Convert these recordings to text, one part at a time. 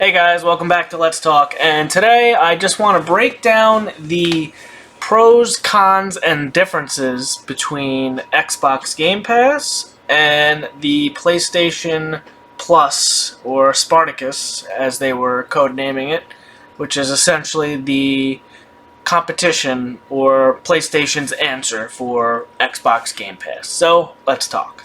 Hey guys, welcome back to Let's Talk, and today I just want to break down the pros, cons, and differences between Xbox Game Pass and the PlayStation Plus, or Spartacus, as they were codenaming it, which is essentially the competition or PlayStation's answer for Xbox Game Pass. So, let's talk.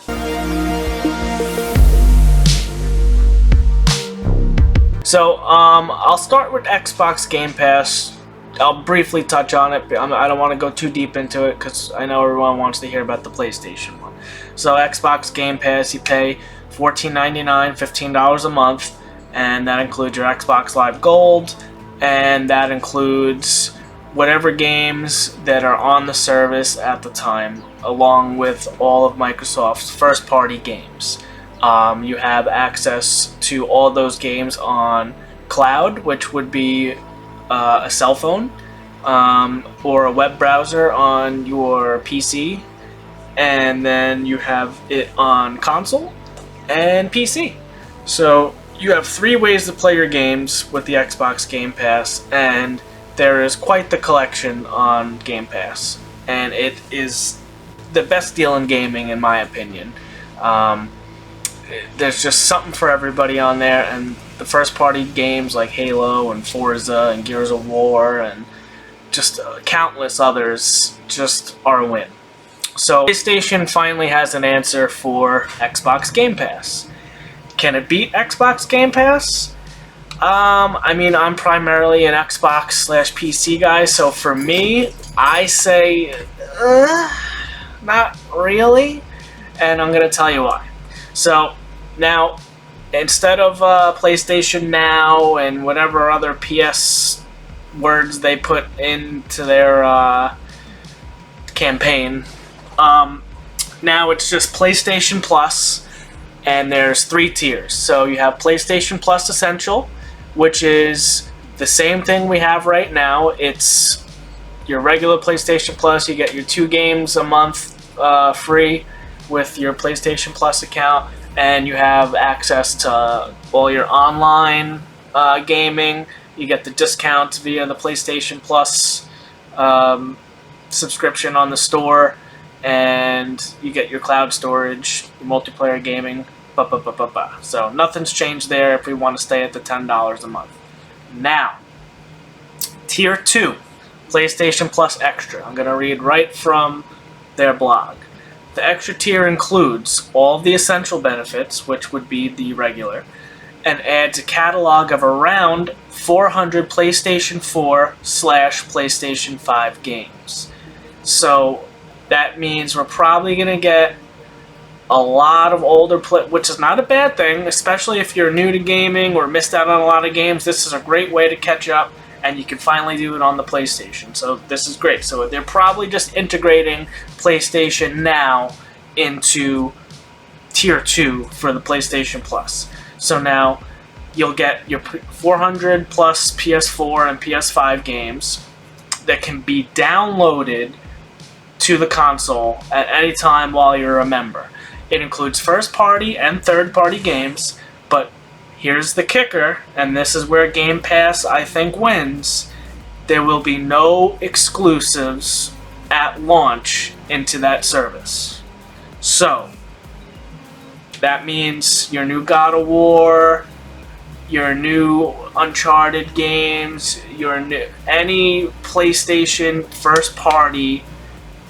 So, I'll start with Xbox Game Pass. I'll briefly touch on it. I don't want to go too deep into it because I know everyone wants to hear about the PlayStation one. So, Xbox Game Pass, you pay $14.99, $15 a month, and that includes your Xbox Live Gold, and that includes whatever games that are on the service at the time, along with all of Microsoft's first-party games. You have access to all those games on cloud, which would be a cell phone or a web browser on your PC, and then you have it on console and PC. So you have three ways to play your games with the Xbox Game Pass, and there is quite the collection on Game Pass, and it is the best deal in gaming, in my opinion. There's just something for everybody on there, and the first-party games like Halo and Forza and Gears of War and just countless others just are a win. So PlayStation finally has an answer for Xbox Game Pass. Can it beat Xbox Game Pass? I mean, I'm primarily an Xbox/PC guy, so for me, I say, not really, and I'm going to tell you why. So, now, instead of PlayStation Now and whatever other PS words they put into their campaign, now it's just PlayStation Plus, and there's three tiers. So you have PlayStation Plus Essential, which is the same thing we have right now. It's your regular PlayStation Plus. You get your 2 games a month free with your PlayStation Plus account, and you have access to all your online gaming. You get the discounts via the PlayStation Plus subscription on the store, and you get your cloud storage, your multiplayer gaming, So nothing's changed there if we want to stay at the $10 a month. Now, Tier 2, PlayStation Plus Extra. I'm going to read right from their blog. The extra tier includes all the essential benefits, which would be the regular, and adds a catalog of around 400 PlayStation 4/PlayStation 5 games. So that means we're probably going to get a lot of older which is not a bad thing, especially if you're new to gaming or missed out on a lot of games. This is a great way to catch up, and you can finally do it on the PlayStation. So this is great. So they're probably just integrating PlayStation Now into Tier 2 for the PlayStation Plus. So now you'll get your 400 plus PS4 and PS5 games that can be downloaded to the console at any time while you're a member. It includes first-party and third-party games, but here's the kicker, and this is where Game Pass, I think, wins. There will be no exclusives at launch into that service. So, that means your new God of War, your new Uncharted games, any PlayStation first party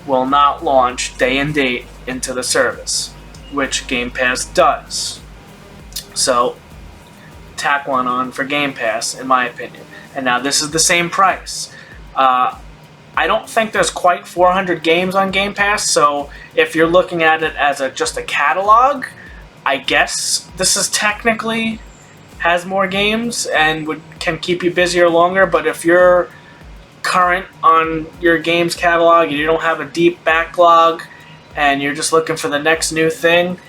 will not launch day and date into the service, which Game Pass does. So, tack one on for Game Pass, in my opinion. And now this is the same price. I don't think there's quite 400 games on Game Pass, so if you're looking at it as just a catalog, I guess this is technically has more games and can keep you busier longer. But if you're current on your games catalog and you don't have a deep backlog and you're just looking for the next new thing,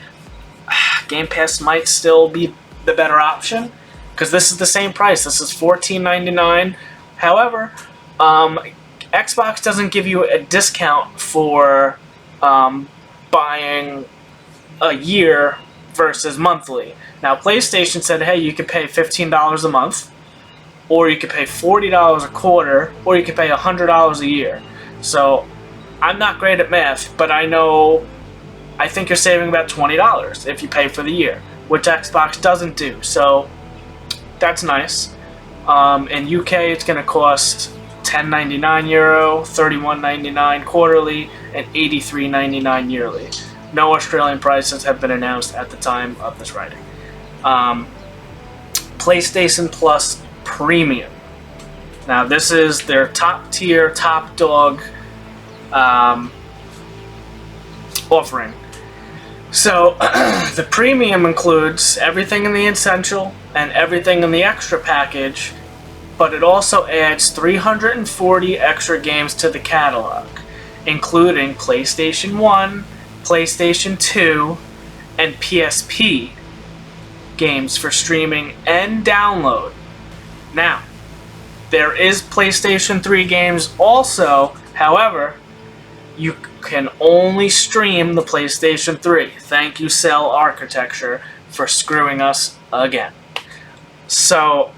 Game Pass might still be the better option, because this is the same price. This is $14.99. However, Xbox doesn't give you a discount for buying a year versus monthly. Now, PlayStation said, hey, you could pay $15 a month, or you could pay $40 a quarter, or you could pay $100 a year. So, I'm not great at math, but I think you're saving about $20 if you pay for the year, which Xbox doesn't do. So, that's nice. In UK, it's going to cost €10.99, €31.99 quarterly, and $83.99 yearly. No Australian prices have been announced at the time of this writing. PlayStation Plus Premium. Now, this is their top tier, top dog offering. So, the Premium includes everything in the Essential and everything in the Extra package, but it also adds 340 extra games to the catalog, including PlayStation 1, PlayStation 2, and PSP games for streaming and download. Now, there is PlayStation 3 games also, however, you can only stream the PlayStation 3. Thank you, Cell Architecture, for screwing us again. So,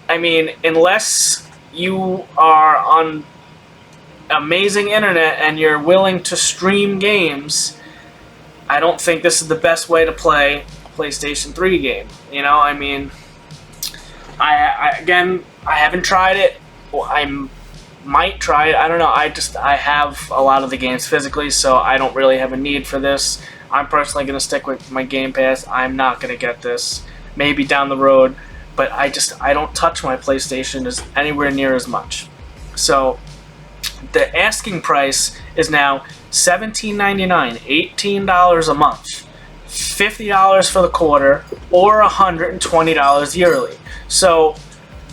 I mean, unless you are on amazing internet and you're willing to stream games, I don't think this is the best way to play a PlayStation 3 game. You know, I mean, I haven't tried it. I might try it. I don't know. I have a lot of the games physically, so I don't really have a need for this. I'm personally going to stick with my Game Pass. I'm not going to get this. Maybe down the road, but I don't touch my PlayStation as anywhere near as much. So the asking price is now $17.99, $18 a month, $50 for the quarter, or $120 yearly. So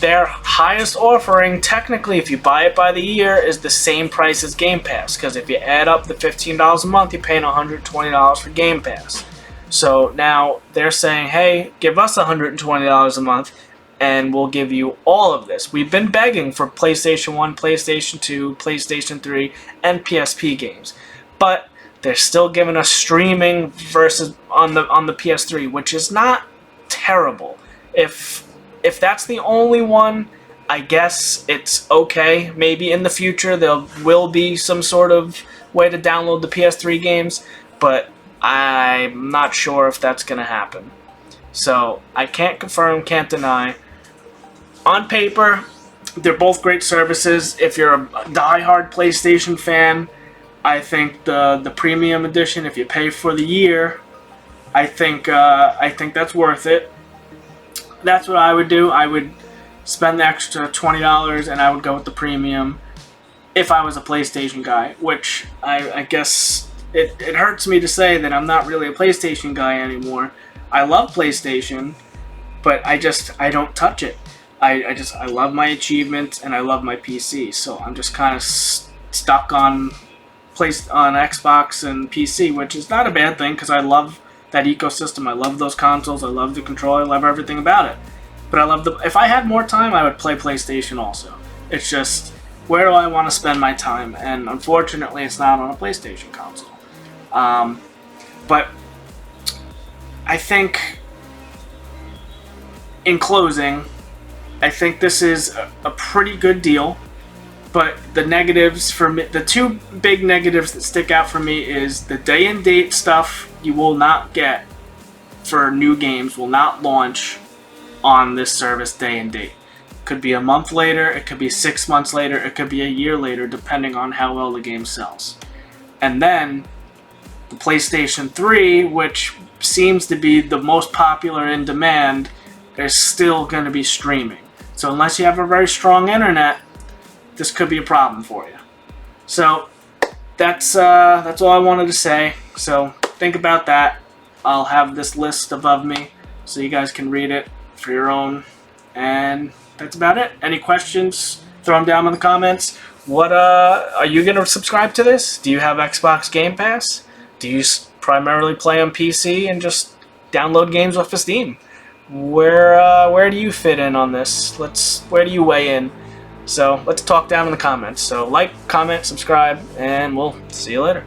their highest offering, technically, if you buy it by the year, is the same price as Game Pass. Because if you add up the $15 a month, you're paying $120 for Game Pass. So now they're saying, hey, give us $120 a month, and we'll give you all of this. We've been begging for PlayStation 1, PlayStation 2, PlayStation 3, and PSP games. But they're still giving us streaming versus on the PS3, which is not terrible. If that's the only one, I guess it's okay. Maybe in the future there will be some sort of way to download the PS3 games, but I'm not sure if that's going to happen. So I can't confirm, can't deny. On paper, they're both great services. If you're a diehard PlayStation fan, I think the premium edition, if you pay for the year, I think that's worth it. That's what I would do. I would spend the extra $20 and I would go with the premium if I was a PlayStation guy, which I guess it hurts me to say that I'm not really a PlayStation guy anymore. I love PlayStation, but I don't touch it. I love my achievements and I love my PC, so I'm just kind of stuck on Xbox and PC, which is not a bad thing because I love that ecosystem. I love those consoles. I love the controller. I love everything about it. But if I had more time, I would play PlayStation also. It's just, where do I want to spend my time? And unfortunately, it's not on a PlayStation console. But I think, in closing, I think this is a pretty good deal. But the negatives for me, the two big negatives that stick out for me is the day and date stuff you will not get for new games, will not launch on this service day and date. Could be a month later, it could be 6 months later, it could be a year later, depending on how well the game sells. And then the PlayStation 3, which seems to be the most popular in demand, is still going to be streaming. So unless you have a very strong internet, this could be a problem for you. So that's all I wanted to say. So think about that. I'll have this list above me so you guys can read it for your own. And that's about it. Any questions? Throw them down in the comments. What are you gonna subscribe to this? Do you have Xbox Game Pass? Do you primarily play on PC and just download games off of Steam? Where do you fit in on this? Where do you weigh in? So let's talk down in the comments. So like, comment, subscribe, and we'll see you later.